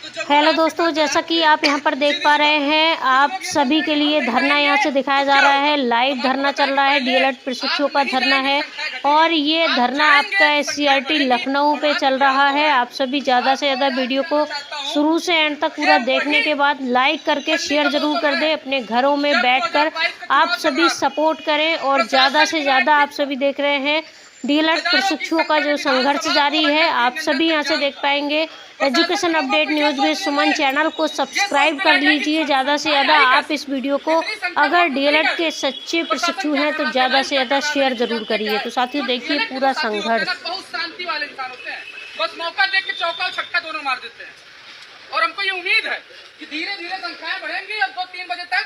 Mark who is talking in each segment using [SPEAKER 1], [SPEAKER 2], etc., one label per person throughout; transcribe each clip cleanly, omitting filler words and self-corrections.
[SPEAKER 1] Hello दोस्तों, जैसा कि आप यहां पर देख पा रहे हैं, आप सभी के लिए धरना यहां से दिखाया जा रहा है। लाइव धरना चल रहा है, डीएलएड प्रशिक्षुओं का धरना है और ये धरना आपका एससीईआरटी लखनऊ पे चल रहा है। आप सभी ज़्यादा से ज़्यादा वीडियो को शुरू से एंड तक पूरा देखने के बाद लाइक करके शेयर ज़रूर कर दें। अपने घरों में बैठकर आप सभी सपोर्ट करें और ज़्यादा से ज़्यादा आप सभी देख रहे हैं डीएलएड प्रशिक्षुओं का जो संघर्ष जारी है। आप सभी यहां से देख पाएंगे। एजुकेशन अपडेट न्यूज़ में सुमन चैनल को सब्सक्राइब कर लीजिए। ज़्यादा से ज़्यादा आप इस वीडियो को, अगर डीएलएड के सच्चे प्रशिक्षु हैं तो ज़्यादा से ज़्यादा शेयर जरूर करिए। तो साथियों, देखिए पूरा संघर्ष।
[SPEAKER 2] बहुत शांति वाले इंसान होते हैं, बस मौका देख के चौका और छक्का दोनों मार देते हैं। और हमको ये उम्मीद है कि धीरे धीरे संख्याएं बढ़ेंगी और 2-3 बजे तक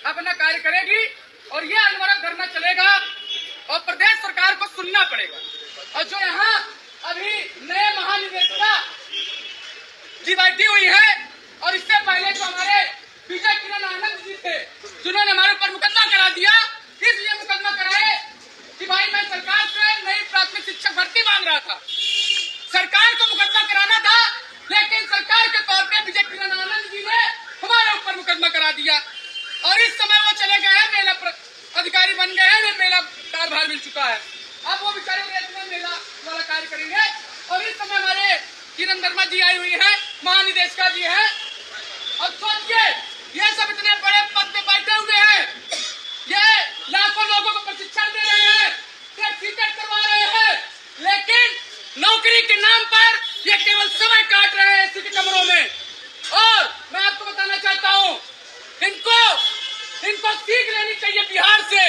[SPEAKER 2] अपना कार्य करेगी और ये अनवरत धरना चलेगा और प्रदेश सरकार को सुनना पड़ेगा। और जो यहाँ अभी नए महानिदेशक जी बैठी हुई है और इससे पहले जो हमारे विजय किरण आनंद जी थे, जिन्होंने हमारे ऊपर मुकदमा करा दिया, इसलिए मुकदमा कराए कि भाई मैं सरकार से नई प्राथमिक शिक्षक भर्ती मांग रहा था। सरकार को मुकदमा कराना था, लेकिन सरकार के तौर पे विजय किरण आनंद जी ने हमारे ऊपर मुकदमा करा दिया और इस समय वो चले गए हैं, मेला अधिकारी बन गए हैं, मेला कार्यभार मिल चुका है। अब वो बेचारे मेला वाला कार्य करेंगे और इस समय हमारे किरण वर्मा जी आई हुई है, महानिदेशिका जी है। और सोचिए, ये सब इतने बड़े पद पे बैठे हुए हैं, ये लाखों लोगों को प्रशिक्षण दे रहे हैं, टिकट करवा रहे हैं, लेकिन नौकरी के नाम पर ये केवल समय काट रहे हैं इसी के कमरों में। और मैं आपको बताना चाहता हूँ, इनको सीख लेनी चाहिए बिहार से,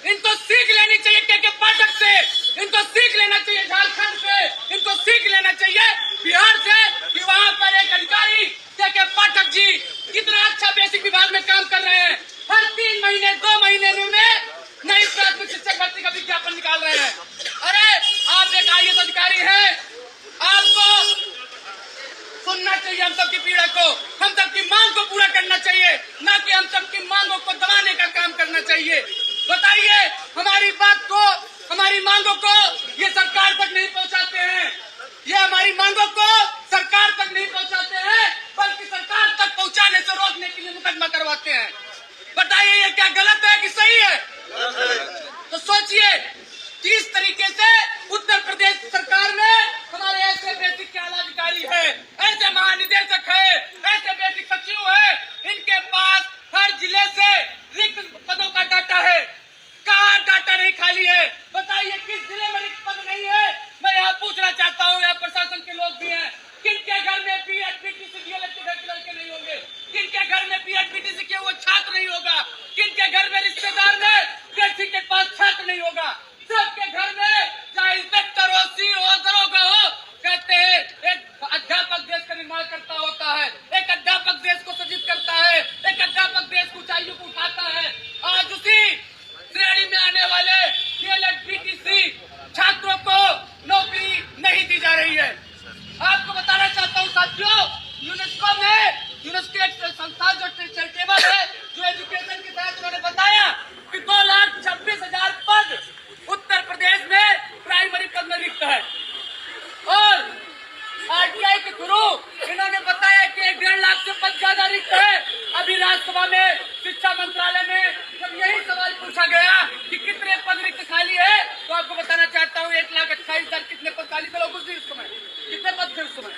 [SPEAKER 2] इनको सीख लेनी चाहिए के पाठक से, इनको सीख लेना चाहिए झारखंड से, इनको सीख लेना चाहिए बिहार से कि वहाँ पर एक अधिकारी के पाठक जी कितना अच्छा बेसिक विभाग में काम कर रहे हैं। हर 3 महीने 2 महीने में नई प्राथमिक शिक्षक भर्ती का विज्ञापन निकाल रहे हैं। अरे आप एक आईएएस अधिकारी हैं, आपको सुनना चाहिए हम सबकी पीड़ा को, हम सबकी मांग को पूरा करना चाहिए, ना कि हम सबकी मांगों को दबाने का काम करना चाहिए। बताइए, हमारी बात को, हमारी मांगों को ये सरकार तक नहीं पहुंचाते हैं, ये हमारी मांगों को सरकार तक नहीं पहुंचाते हैं, बल्कि सरकार तक पहुंचाने से रोकने के लिए मुकदमा करवाते हैं। बताइए, ये क्या गलत है कि सही है? तो सोचिए, किस तरीके से उत्तर प्रदेश सरकार ने हमारे ऐसे बेसिक के आला अधिकारी है, ऐसे महानिदेशक है, ऐसे बेसिक सचिव है, इनके पास हर जिले से रिक्त पदों का डाटा है। कहाँ डाटा नहीं खाली है? बताइए, किस जिले में रिक्त पद नहीं है? मैं यहाँ पूछना चाहता हूँ, यहाँ प्रशासन के लोग भी हैं, किनके घर में बीएड बीटीसी डीएलएड के लड़के नहीं होंगे? किनके घर में बीएड बीटीसी के वो छात्र नहीं होगा? किनके घर में रिश्तेदार में बेसिक के पास छात्र नहीं होगा? सबके घर में, चाहे इंस्पेक्टर हो, सीओ हो, दरोगा हो, कहते हैं एक अध्यापक देश का निर्माण करता होता है, एक अध्यापक देश को सृजित करता है, एक अध्यापक देश को ऊंचाइयों को उठाता है। आज उसी श्रेणी में आने वाले डीएलएड बीटीसी छात्रों को नौकरी नहीं दी जा रही है। आपको बताना चाहता हूँ साथियों, यूनेस्को एक संस्था जो चैरिटेबल है, जो एजुकेशन के तहत उन्होंने बताया कि 2,26,000 पद उत्तर प्रदेश में प्राइमरी पद में रिक्त है और आरटीआई के थ्रू इन्होंने बताया कि 1.5 लाख से पद ज्यादा रिक्त है। अभी राज्यसभा में शिक्षा मंत्रालय में जब यही सवाल पूछा गया कि कितने पद रिक्त खाली है, तो आपको बताना चाहता हूँ 1,28,000 कितने पद खाली थे लोगों से इस समय, कितने पद थे उस समय?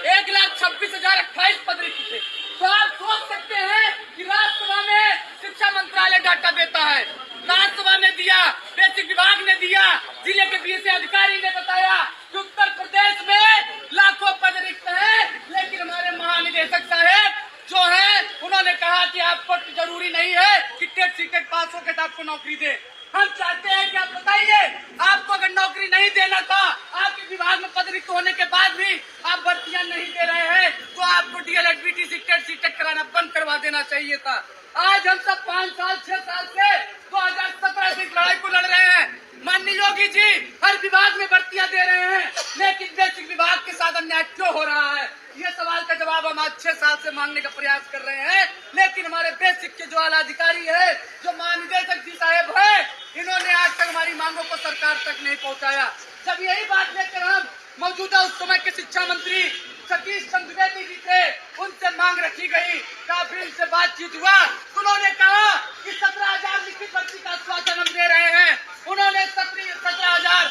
[SPEAKER 2] 1,26,028 पद रिक्त थे। तो आप सोच सकते हैं कि राज्यसभा में शिक्षा मंत्रालय डाटा देता है, राज्यसभा में दिया, बेसिक विभाग ने दिया, जिले के बीएसए अधिकारी ने बताया कि उत्तर प्रदेश में लाखों पद रिक्त है, लेकिन हमारे महानिदेशक साहब जो है उन्होंने कहा कि आपको जरूरी नहीं है कि टेट सीटेट पास होकर तो आपको नौकरी दे। हम चाहते हैं कि आप बताइए, आपको अगर नौकरी नहीं देना था, आपके विभाग में पद रिक्त होने के बाद भी आप भर्तियां नहीं दे रहे हैं, तो आपको डीएलएड बीटीसी टेट सीटेट कराना बंद करवा देना चाहिए था। आज हम सब 5 साल 6 साल से 2017 से इस लड़ाई को लड़ रहे हैं। माननीय योगी जी हर विभाग में भर्तियां दे रहे हैं, लेकिन बेसिक विभाग के साथ अन्याय क्यों हो रहा है? ये सवाल का जवाब हम आज 6 साल से मांगने का प्रयास कर रहे हैं, लेकिन हमारे बेसिक के जो आला अधिकारी है, जो महानिदेशक जी साहब है, इन्होंने आज तक हमारी मांगों को सरकार तक नहीं पहुंचाया। जब यही बात लेकर हम मौजूदा उस समय के शिक्षा मंत्री सतीश चंद्र द्विवेदी जी थे, उनसे मांग रखी गई। काफी उनसे बातचीत हुआ, उन्होंने कहा कि 17,000 लिखित भर्ती का आश्वासन हम दे रहे हैं। उन्होंने 17,000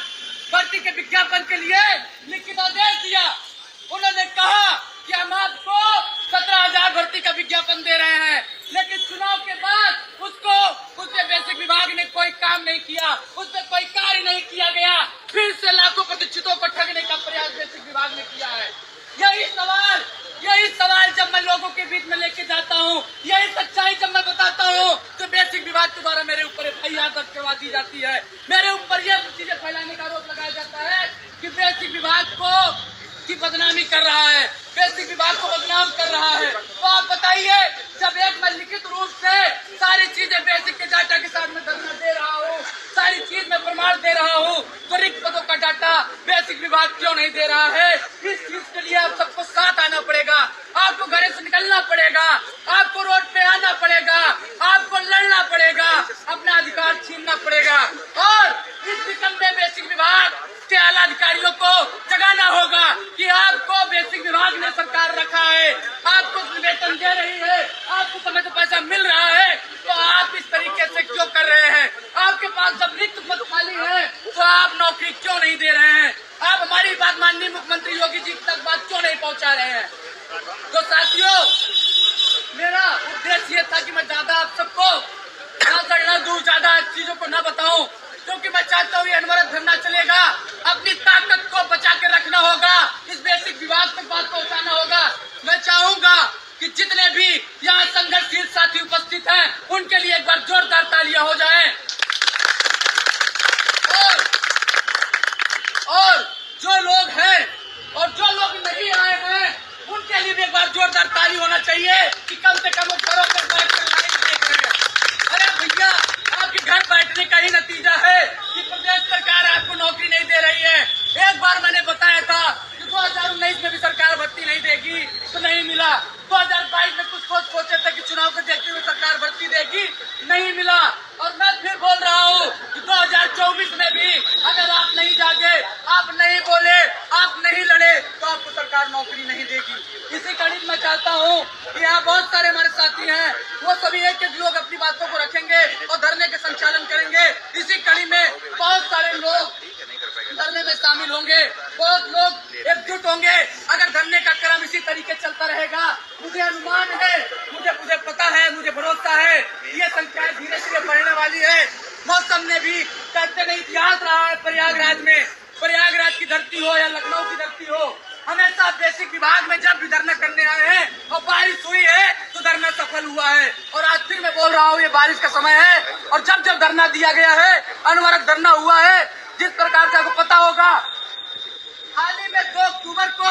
[SPEAKER 2] भर्ती के विज्ञापन के लिए लिखित आदेश दिया। उन्होंने कहा कि हम आपको 17,000 भर्ती का विज्ञापन दे रहे हैं, लेकिन चुनाव के बाद उससे बेसिक विभाग ने कोई काम नहीं किया, उस पर कोई कार्य नहीं किया गया। फिर से लाखों प्रशिक्षितों को ठगने का प्रयास बेसिक विभाग ने किया है। यही सवाल जब मैं लोगों के बीच में लेके जाता हूँ, यही सच्चाई जब मैं बताता हूँ, तो बेसिक विभाग के द्वारा मेरे ऊपर एफआईआर दर्ज करवा दी जाती है। मेरे ऊपर यह चीजें फैलाने का आरोप लगाया जाता है कि बेसिक विभाग की बदनामी कर रहा है, बेसिक विभाग को बदनाम कर रहा है। तो आप बताइए, जब एक मैं लिखित रूप से सारी चीजें बेसिक के डाटा के साथ में धरना दे रहा हूँ, सारी चीज में प्रमाण दे रहा हूँ, तो रिक्त पदों का डाटा बेसिक विभाग क्यों नहीं दे रहा है? इस चीज के लिए आप सबको साथ आना पड़ेगा, आपको घर से निकलना पड़ेगा, आपको रोड पे आना पड़ेगा, आपको लड़ना पड़ेगा, अपना अधिकार छीनना पड़ेगा और इस निकम्मे बेसिक विभाग के आला अधिकारियों को जगाना होगा कि आपको बेसिक विभाग ने सरकार रखा है, आपको वेतन दे रही है, आपको समय से पैसा मिल रहा है, तो आप इस तरीके से क्यों कर रहे हैं? आपके पास जब रिक्त पद खाली है तो आप नौकरी क्यों नहीं दे रहे हैं? आप हमारी बात माननीय मुख्यमंत्री योगी जी तक बात क्यों नहीं पहुंचा रहे हैं? तो साथियों, मेरा उद्देश्य ये था कि मैं ज्यादा आप सबको ना दूर, ज्यादा चीजों को ना बताऊं, क्योंकि मैं चाहता हूँ ये अनवरत धरना चलेगा। अपनी ताकत को बचा के रखना होगा, इस बेसिक विभाग तक बात पहुँचाना होगा। मैं चाहूंगा कि जितने भी यहाँ संघर्षशील साथी उपस्थित हैं, उनके लिए एक बार जोरदार तालियां हो जाएं। और जो लोग हैं और जो लोग नहीं आए हैं, उनके लिए भी एक बार जोरदार ताली होना चाहिए कि कम से कम घरों पर बैठ कर लाइन देख रहे हैं। अरे भैया, आपके घर बैठने का ही नतीजा है कि प्रदेश सरकार आपको नौकरी नहीं दे रही है। एक बार मैंने बताया था कि 2019 में भी सरकार भर्ती नहीं देगी, तो नहीं मिला। 2022 में कुछ सोचे थे कि चुनाव को देखते हुए सरकार भर्ती देगी, नहीं मिला। और मैं फिर बोल रहा हूँ कि 2024 में भी अगर आप नहीं जागे, आप नहीं बोले, आप नहीं लड़े, तो आपको सरकार नौकरी नहीं देगी। इसी कड़ी में मैं चाहता हूँ कि यहाँ बहुत सारे हमारे साथी हैं, वो सभी एक एक लोग अपनी बातों को रखेंगे और धरने के संचालन करेंगे। इसी कड़ी में बहुत सारे लोग धरने में शामिल होंगे, बहुत लोग एकजुट होंगे। अगर धरने का क्रम इसी तरीके चलता रहेगा, मुझे अनुमान है, मुझे पता है, मुझे भरोसा है, ये संख्या धीरे धीरे बढ़ने वाली है। मौसम ने भी कहते नहीं इतिहास रहा है प्रयागराज में, प्रयागराज की धरती हो या लखनऊ की धरती हो, हमेशा बेसिक विभाग में जब भी धरना करने आए हैं और बारिश हुई है तो धरना सफल हुआ है। और आज फिर मैं बोल रहा हूँ, ये बारिश का समय है और जब धरना दिया गया है, अनवरत धरना हुआ है। जिस प्रकार से आपको पता होगा, हाल ही में 2 अक्टूबर को